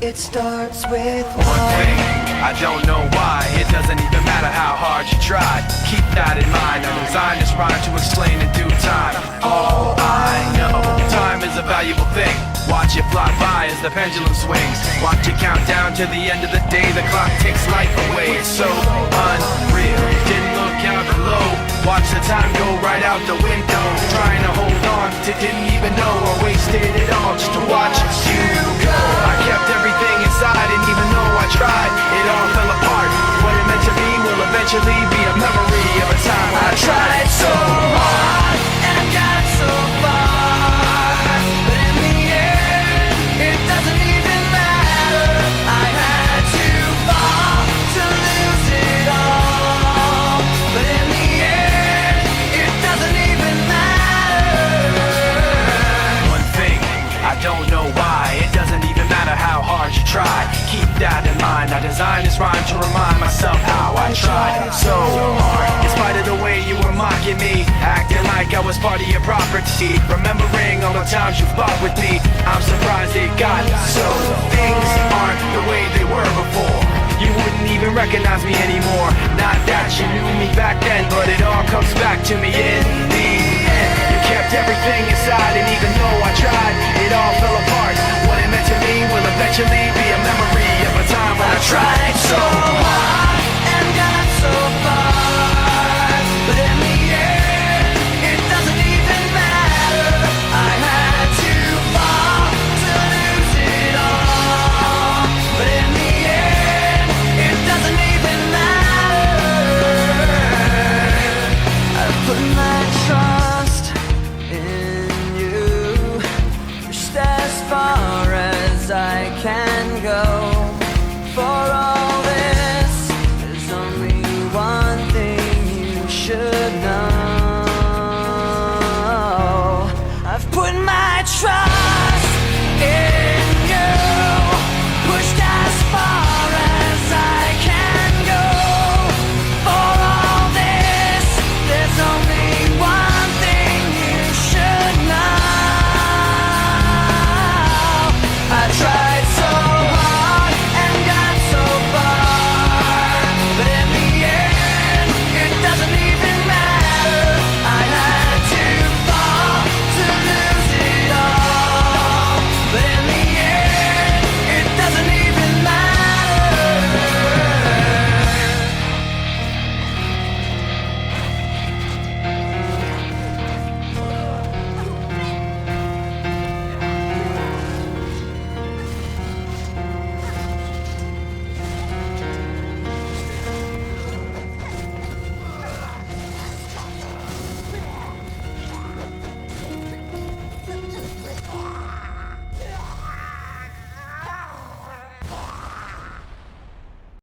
It starts with one thing, I don't know why. It doesn't even matter how hard you try. Keep that in mind. I designed this rhyme to explain in due time. All I know, time is a valuable thing. Watch it fly by as the pendulum swings. Watch it count down to the end of the day. The clock takes life away. It's so unreal. Didn't look out below. Watch the time go right out the window. Trying to hold on to didn't even know I wasted it all just to watch you go. I kept everything inside, and even though I tried, it all fell apart. What it meant to be will eventually be a memory of a time I tried so hard and got so far, but in the end, it doesn't even matter. I had to fall to lose it all, but in the end, it doesn't even matter. One thing, I don't know why. It doesn't even matter how hard you try. Keep that in mind. I designed this rhyme to remind myself how I tried so hard. In spite of the way you were mocking me, acting like I was part of your property, remembering all the times you fought with me, I'm surprised it got so. Things aren't the way they were before. You wouldn't even recognize me anymore. Not that you knew me back then, but it all comes back to me in the end. You kept everything inside, and even though I tried, it all fell apart. What it meant to me will eventually be a memory of a time when I tried so